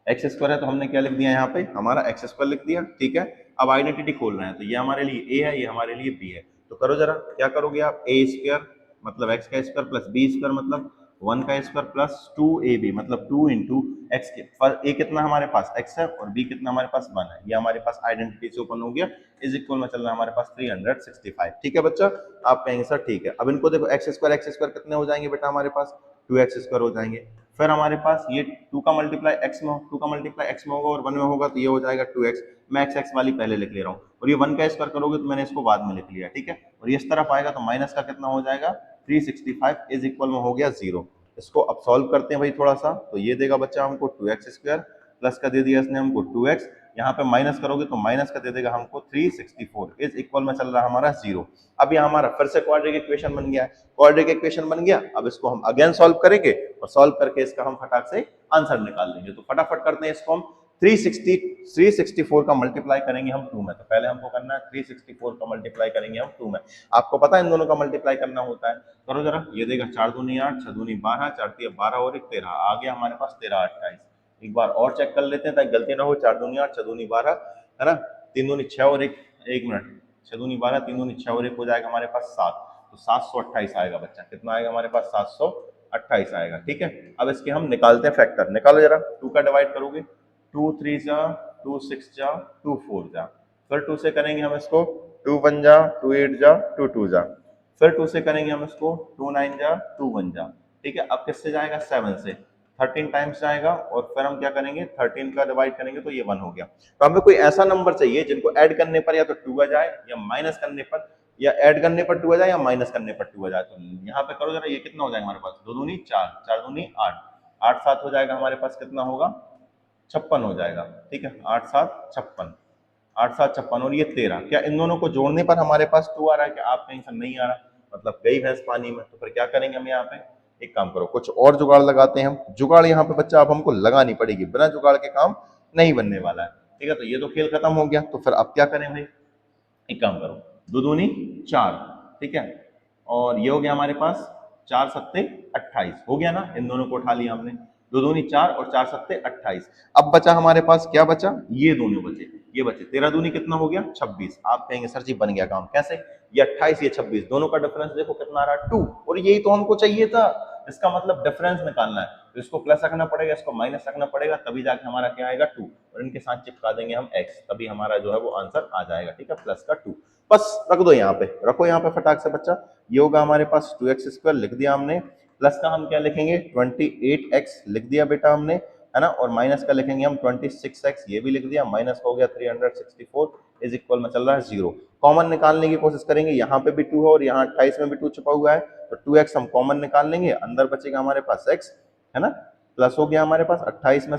एक्स स्क्वायर है तो हमने क्या लिख दिया यहाँ पे, हमारा एक्स स्क्वायर लिख दिया, ठीक है। अब आइडेंटिटी खोल रहे हैं तो ये हमारे लिए a है, ये हमारे लिए b है, तो करो जरा, क्या करोगे आप, a स्क्वायर मतलब x का स्क्वायर प्लस b स्क्वायर मतलब 1 का स्क्वायर प्लस 2ab मतलब 2 इंटू एक्स के, a कितना हमारे पास x है और b कितना हमारे पास 1 है, ये हमारे पास आइडेंटिटी से ओपन हो गया, इज इक्वल में चल रहा है हमारे पास 365, ठीक है बच्चा। आप कहेंगे सर ठीक है, अब इनको देखो एक्स स्क्वायर कितने हो जाएंगे बेटा हमारे पास, 2x स्क्वायर हो जाएंगे। फिर हमारे पास ये 2 का मल्टीप्लाई x में, 2 का मल्टीप्लाई x में होगा और 1 में होगा तो ये हो जाएगा 2x, मैं x वाली पहले लिख ले रहा हूँ, और ये 1 का स्क्वायर करोगे तो मैंने इसको बाद में लिख लिया, ठीक है। और ये इस तरफ आएगा तो माइनस का कितना हो जाएगा 365 इज इक्वल में हो गया 0। इसको अब सॉल्व करते हैं भाई थोड़ा सा, तो ये देगा बच्चा हमको 2x स्क्वायर प्लस का दे दिया इसने हमको 2x, यहाँ पे माइनस करोगे तो माइनस का दे देगा हमको 364 इज इक्वल में चल रहा है हमारा 0। अब ये हमारा फिर से क्वाड्रेटिक इक्वेशन बन गया है, क्वाड्रेटिक इक्वेशन बन गया। अब इसको हम अगेन सॉल्व करेंगे और सॉल्व करके इसका हम फटाक से आंसर निकाल देंगे। तो फटाफट करते हैं इसको हम 364 का मल्टीप्लाई करेंगे हम 2 में। तो पहले हमको करना है 364 का मल्टीप्लाई करेंगे हम 2 में। आपको पता है इन दोनों का मल्टीप्लाई करना होता है, करो जरा। ये देगा 4 दूनी 8, 6 दूनी 12, 4 तिया 12 और 1 13, आ गया हमारे पास 13 28। एक बार और चेक कर लेते हैं ताकि गलती ना हो। 4 दूनी 8, 6 दूनी 12 है ना, 3 दूनी 6 और 1 मिनट, 6 दूनी 12, 3 दूनी 6 और 1 हो जाएगा हमारे पास 7। तो 728 आएगा बच्चा। कितना आएगा हमारे पास? 728 आएगा। ठीक है, अब इसके हम निकालते हैं फैक्टर। निकालो जरा। 2 का डिवाइड करोगे 2 3 जा, 2 6 जा, 2 4 जा, फिर 2 से करेंगे हम इसको 2 1 जा, 2 8 जा, 2 2 जा, फिर 2 से करेंगे हम इसको 2 9 जा, 2 1 जा। ठीक है, अब किससे जाएगा? 7 से 13 टाइम्स जाएगा और फिर हम क्या करेंगे 13 का डिवाइड करेंगे तो ये 1 हो गया। तो हमें कोई ऐसा नंबर चाहिए जिनको ऐड करने पर या तो 2 आ जाए या माइनस करने पर, या ऐड करने पर 2 आ जाए या माइनस करने पर 2 आ जाए। तो यहाँ पे करो जरा, ये कितना हो जाएगा हमारे पास? 2 दूनी 4, 4 दूनी 8, 8 7 हो जाएगा हमारे पास। कितना होगा? 56 हो जाएगा। ठीक है, 8 7 56, 8 7 56 और ये 13। क्या इन दोनों को जोड़ने पर हमारे पास 2 आ रहा है? क्या आप कहीं से नहीं आ रहा? मतलब गई भैंस पानी में। तो फिर क्या करेंगे हम यहाँ पे? एक काम करो, कुछ और जुगाड़ लगाते हैं हम। जुगाड़ यहाँ पे बच्चा अब हमको लगानी पड़ेगी, बिना जुगाड़ के काम नहीं बनने वाला है। ठीक है, तो ये तो खेल खत्म हो गया। तो फिर अब क्या करें भाई? एक काम करो, 2 दूनी 4, ठीक है, और ये हो गया हमारे पास 4 सत्ते 28 हो गया ना। इन दोनों को उठा लिया हमने, 2 दूनी 4 और 4 सत्ते 28। अब बचा हमारे पास क्या बचा? ये दोनों बचे, ये बचे। 13 दूनी कितना हो गया? 26। आप कहेंगे सर जी बन गया काम कैसे? ये 28 ये 26, दोनों का डिफरेंस देखो कितना आ रहा है? 2। और यही तो हमको चाहिए था। इसका मतलब डिफरेंस निकालना है, तो इसको प्लस रखना पड़ेगा, इसको माइनस रखना पड़ेगा, तभी जाके हमारा क्या आएगा? 2। और इनके साथ चिपका देंगे हम x, तभी हमारा जो है वो आंसर आ जाएगा। ठीक है, प्लस का 2 बस रख दो यहाँ पे, रखो यहाँ पे फटाक से बच्चा। ये होगा हमारे पास 2x² लिख दिया हमने, प्लस का हम क्या लिखेंगे? 28x लिख दिया बेटा हमने, है ना, और माइनस का लिखेंगे हम 26x, ये भी लिख दिया। माइनस हो गया 364 इज इक्वल में चल रहा है 0। कॉमन निकालने की कोशिश करेंगे, यहाँ पे भी 2 है और यहाँ 28 में भी 2 छुपा हुआ है, तो 2x हम कॉमन निकाल लेंगे, अंदर बचेगा हमारे पास x, है ना, प्लस हो गया हमारे पास 28 में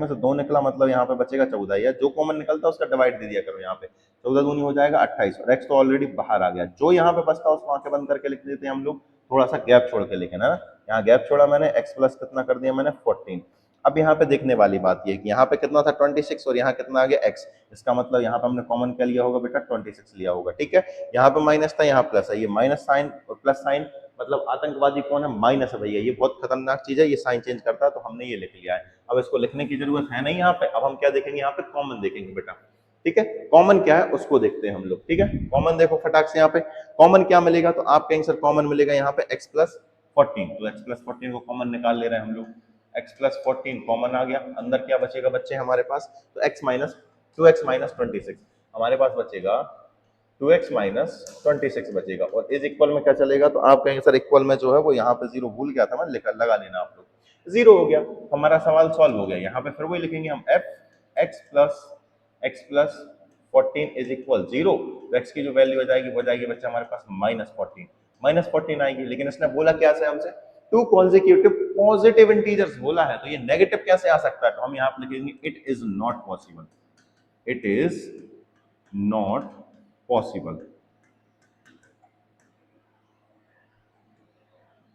से 2 निकला, मतलब यहाँ पे बचेगा 14, या जो कॉमन निकलता है उसका डिवाइड दे दिया करो यहाँ पे। 14 दूनी हो जाएगा 28 और x तो ऑलरेडी बाहर आ गया। जो यहाँ पे बचता है उसको आंखें बंद करके लिख देते हैं हम लोग, थोड़ा सा गैप छोड़ के लिखे ना। यहाँ गैप छोड़ा मैंने, x प्लस कितना कर दिया मैंने? 14। अब यहाँ पे देखने वाली बात ये है कि यहाँ पे कितना था? 26 और यहाँ कितना आ गया? x। इसका मतलब यहाँ पे हमने कॉमन क्या लिया होगा बेटा? 26 लिया होगा। ठीक है, यहाँ पे माइनस था, यहाँ प्लस है, ये माइनस साइन और प्लस साइन, मतलब आतंकवादी कौन है? माइनस है भैया, ये बहुत खतरनाक चीज है, ये साइन चेंज करता है, तो हमने ये लिख लिया है। अब इसको लिखने की जरूरत है नहीं यहाँ पे। अब हम क्या देखेंगे? यहाँ पे कॉमन देखेंगे बेटा। ठीक है, कॉमन क्या है उसको देखते हैं हम लोग। ठीक है, कॉमन देखो फटाक से। यहाँ पे कॉमन क्या मिलेगा? तो आप कहेंगे सर कॉमन मिलेगा यहाँ पे x प्लस 14, तो x प्लस 14 को कॉमन निकाल ले रहे हैं हम लोग। x प्लस 14 कॉमन आ गया, अंदर क्या बचेगा बच्चे हमारे पास? तो x माइनस 2x माइनस 26 हमारे पास बचेगा, 2x माइनस 26 बचेगा, और इज इक्वल में क्या चलेगा? तो आप कहेंगे सर इक्वल में जो है वो यहाँ पे 0 भूल गया था मैं, लगा लेना आप लोग। 0 हो गया, हमारा सवाल सॉल्व हो गया। यहाँ पे फिर वही लिखेंगे हम f x plus 14 is equal 0। तो x की जो वैल्यू हो जाएगी वो जाएगी बच्चा हमारे पास -14 आएगी। लेकिन इसने बोला क्या से हमसे? 2 कॉन्जिक्यूटिव पॉजिटिव इंटीजर्स बोला है, तो ये नेगेटिव कैसे आ सकता है? तो हम यहाँ पे लिखेंगे it is not possible, it is not possible.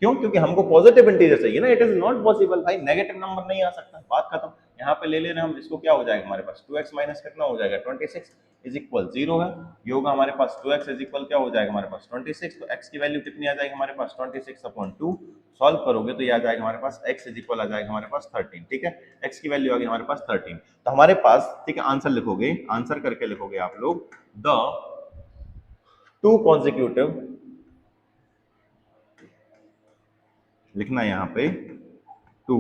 क्यों? क्योंकि हमको पॉजिटिव इंटीजर चाहिए ना। इट इज नॉट पॉसिबल भाई, नेगेटिव नंबर नहीं आ सकता, बात खत्म। यहाँ पे ले रहे हम इसको, क्या हो जाएगा हमारे पास? 2x माइनस कितना हो जाएगा? 26 इज इक्वल 0 है। ये होगा हमारे पास 2x इज इक्वल क्या हो जाएगा हमारे पास? 26। तो x की वैल्यू कितनी आ जाएगी हमारे पास? 26/2। सॉल्व करोगे तो ये आ जाएगा हमारे पास x इज इक्वल आ जाएगा हमारे पास 13। ठीक है, x की वैल्यू आ गई हमारे पास 13। तो हमारे पास, ठीक है, आंसर लिखोगे, आंसर करके लिखोगे आप लोग, द 2 कॉन्जिक्यूटिव, लिखना है यहाँ पे 2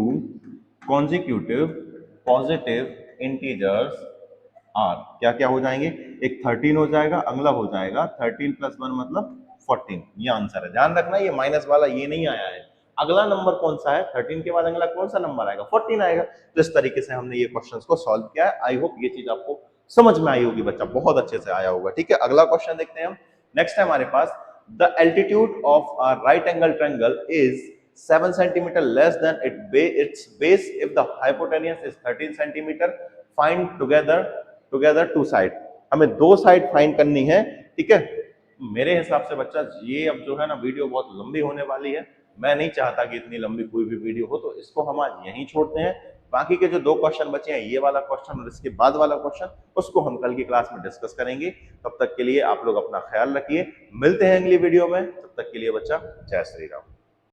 consecutive positive integers आर क्या क्या हो जाएंगे? एक 13 हो जाएगा, अगला हो जाएगा 13 + 1 मतलब 14। ये आंसर है, ध्यान रखना, ये माइनस वाला ये नहीं आया है। अगला नंबर कौन सा है? 13 के बाद अगला कौन सा नंबर आएगा? 14 आएगा। तो इस तरीके से हमने ये क्वेश्चंस को सॉल्व किया है। आई होप ये चीज आपको समझ में आई होगी बच्चा, बहुत अच्छे से आया होगा। ठीक है, अगला क्वेश्चन देखते हैं हम। नेक्स्ट है हमारे पास, the altitude of a right angle triangle is 7 centimeter less than its base if the hypotenuse is 13 centimeter. Find together together two side, हमें दो साइड फाइंड करनी है, ठीक है। मेरे हिसाब से बच्चा ये अब जो है ना वीडियो बहुत लंबी होने वाली है, मैं नहीं चाहता कि इतनी लंबी कोई भी वीडियो हो, तो इसको हम आज यहीं छोड़ते हैं। बाकी के जो दो क्वेश्चन बचे हैं, ये वाला क्वेश्चन और इसके बाद वाला क्वेश्चन, उसको हम कल की क्लास में डिस्कस करेंगे। तब तक के लिए आप लोग अपना ख्याल रखिए, मिलते हैं अगली वीडियो में, तब तक के लिए बच्चा जय श्री राम।